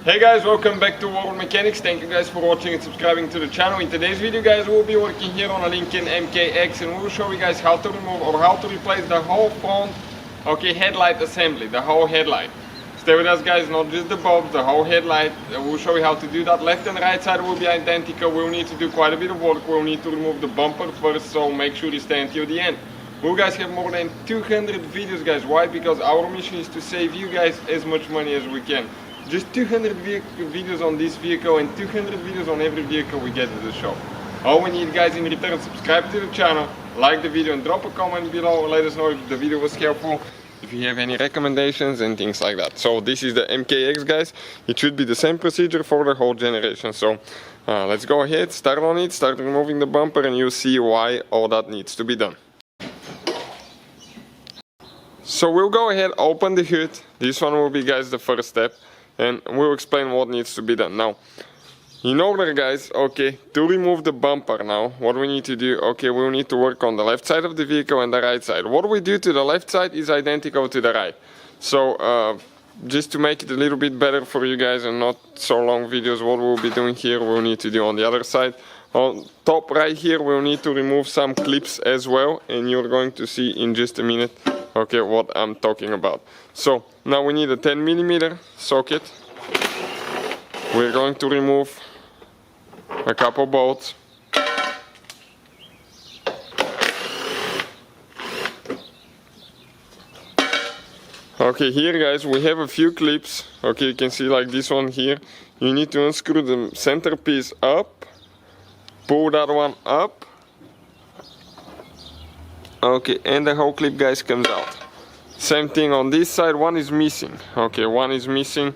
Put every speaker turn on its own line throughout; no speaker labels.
Hey guys, welcome back to World Mechanics. Thank you guys for watching and subscribing to the channel. In today's video guys, we'll be working here on a Lincoln MKX and we'll show you guys how to remove or how to replace the whole front headlight assembly, the whole headlight. Stay with us guys, not just the bulbs, the whole headlight. We'll show you how to do that. Left and right side will be identical. We'll need to do quite a bit of work. We'll need to remove the bumper first, so make sure you stay until the end. We'll guys have more than 200 videos guys. Why? Because our mission is to save you guys as much money as we can. Just 200 videos on this vehicle and 200 videos on every vehicle we get to the shop. All we need guys in return, subscribe to the channel, like the video and drop a comment below. Let us know if the video was helpful, if you have any recommendations and things like that. So this is the MKX guys. It should be the same procedure for the whole generation. So let's go ahead, start on it, start removing the bumper and you'll see why all that needs to be done. So we'll go ahead, open the hood. This one will be guys the first step. And we'll explain what needs to be done. Now, in order guys, to remove the bumper now, what we need to do, we'll need to work on the left side of the vehicle and the right side. What we do to the left side is identical to the right. So, just to make it a little bit better for you guys and not so long videos, what we'll be doing here, we'll need to do on the other side. On top right here, we'll need to remove some clips as well, and you're going to see in just a minute what I'm talking about. So now we need a 10mm socket. We're going to remove a couple bolts. Here guys we have a few clips. You can see like this one here. You need to unscrew the center piece up, pull that one up. And the whole clip guys comes out. Same thing on this side, one is missing. One is missing.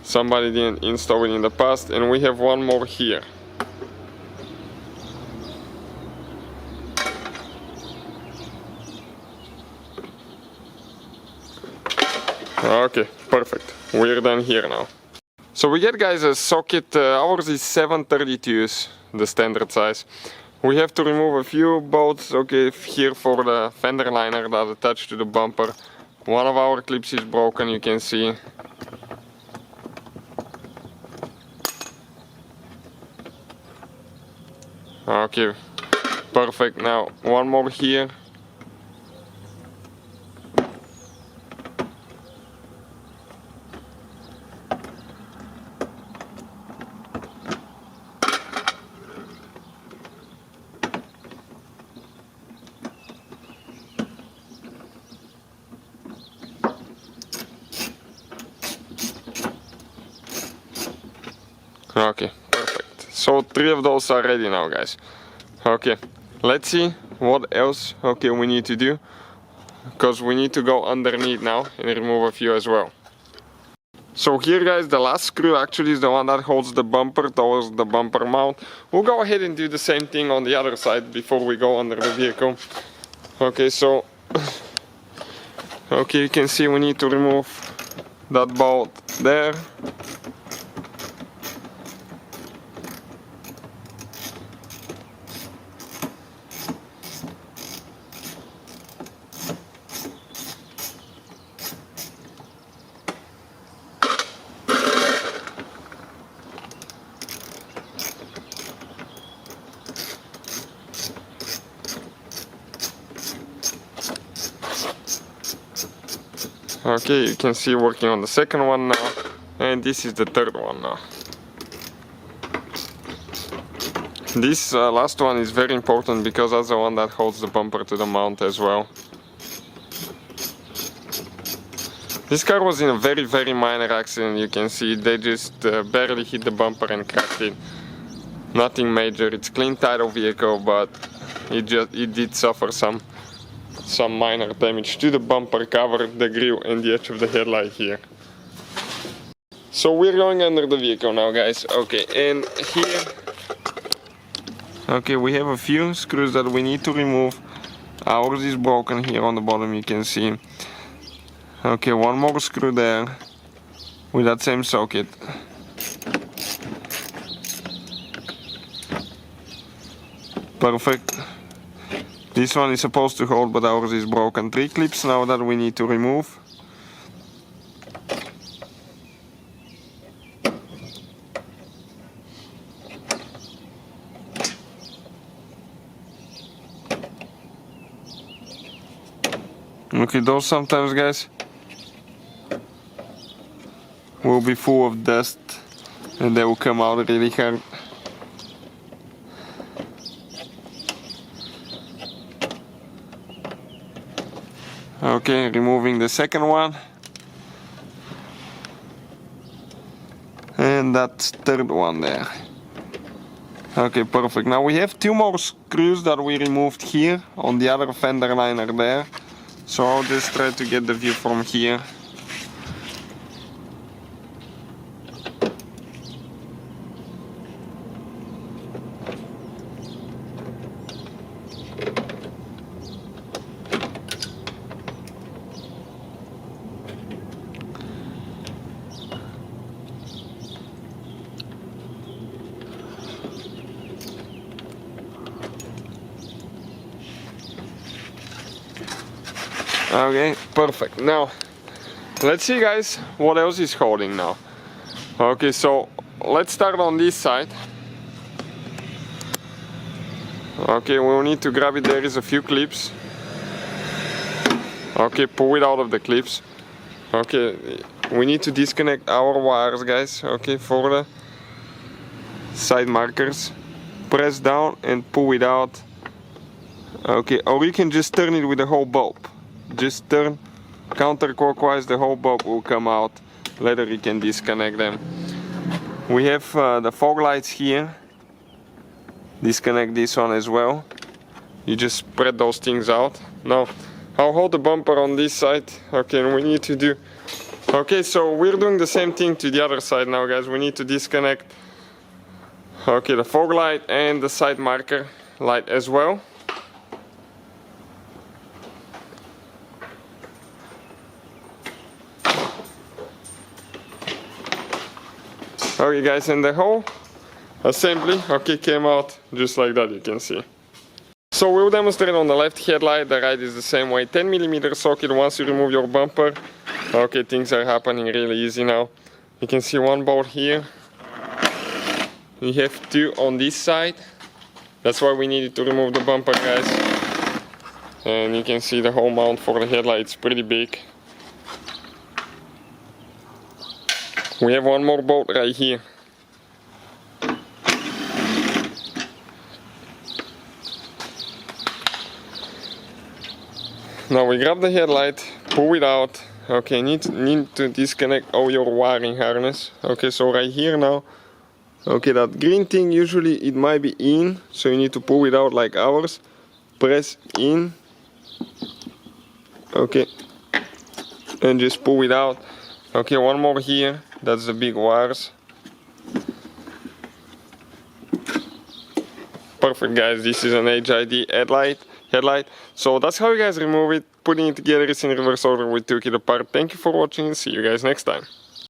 Somebody didn't install it in the past, and we have one more here. Perfect. We're done here now. So we get guys a socket, ours is 732s, the standard size. We have to remove a few bolts, here for the fender liner that attach to the bumper. One of our clips is broken, you can see. Perfect. Now one more here. Perfect. So 3 of those are ready now guys. Let's see what else we need to do, because we need to go underneath now and remove a few as well. So here guys, the last screw actually is the one that holds the bumper towards the bumper mount. We'll go ahead and do the same thing on the other side before we go under the vehicle. You can see we need to remove that bolt there. You can see working on the second one now, and this is the third one now. This last one is very important because that's the one that holds the bumper to the mount as well. This car was in a very minor accident, you can see they just barely hit the bumper and cracked it. Nothing major, it's clean title vehicle, but it did suffer some minor damage to the bumper cover, the grille and the edge of the headlight here. So we're going under the vehicle now guys. And here we have a few screws that we need to remove. Ours is broken here on the bottom, you can see. One more screw there with that same socket. Perfect. This one is supposed to hold, but ours is broken. 3 clips now that we need to remove. Okay, those sometimes, guys, will be full of dust and they will come out really hard. Okay, removing the second one. And that third one there. Okay, perfect. Now we have 2 more screws that we removed here on the other fender liner there. So I'll just try to get the view from here. Okay, perfect. Now let's see, guys, what else is holding now. Okay, so let's start on this side. Okay, we'll need to grab it. There is a few clips. Okay, pull it out of the clips. Okay, we need to disconnect our wires, guys. Okay, for the side markers. Press down and pull it out. Okay, or you can just turn it with the whole bulb. Just turn counterclockwise, the whole bulb will come out. Later you can disconnect them. We have the fog lights here. Disconnect this one as well. You just spread those things out. Now I'll hold the bumper on this side. Okay, and we need to do... Okay, so we're doing the same thing to the other side now, guys. We need to disconnect, okay, the fog light and the side marker light as well. Okay, guys, and the whole assembly, okay, came out just like that, you can see. So we'll demonstrate on the left headlight. The right is the same way. 10mm socket. Once you remove your bumper, okay, things are happening really easy now. You can see one bolt here. We have 2 on this side. That's why we needed to remove the bumper, guys. And you can see the whole mount for the headlight. It's pretty big. We have one more bolt right here. Now we grab the headlight, pull it out. Okay, need to disconnect all your wiring harness. Okay, so right here now. Okay, that green thing, usually it might be in, so you need to pull it out like ours. Press in. Okay, and just pull it out. Okay, one more here. That's the big wires. Perfect, guys. This is an HID headlight. So that's how you guys remove it. Putting it together is in reverse order. We took it apart. Thank you for watching and see you guys next time.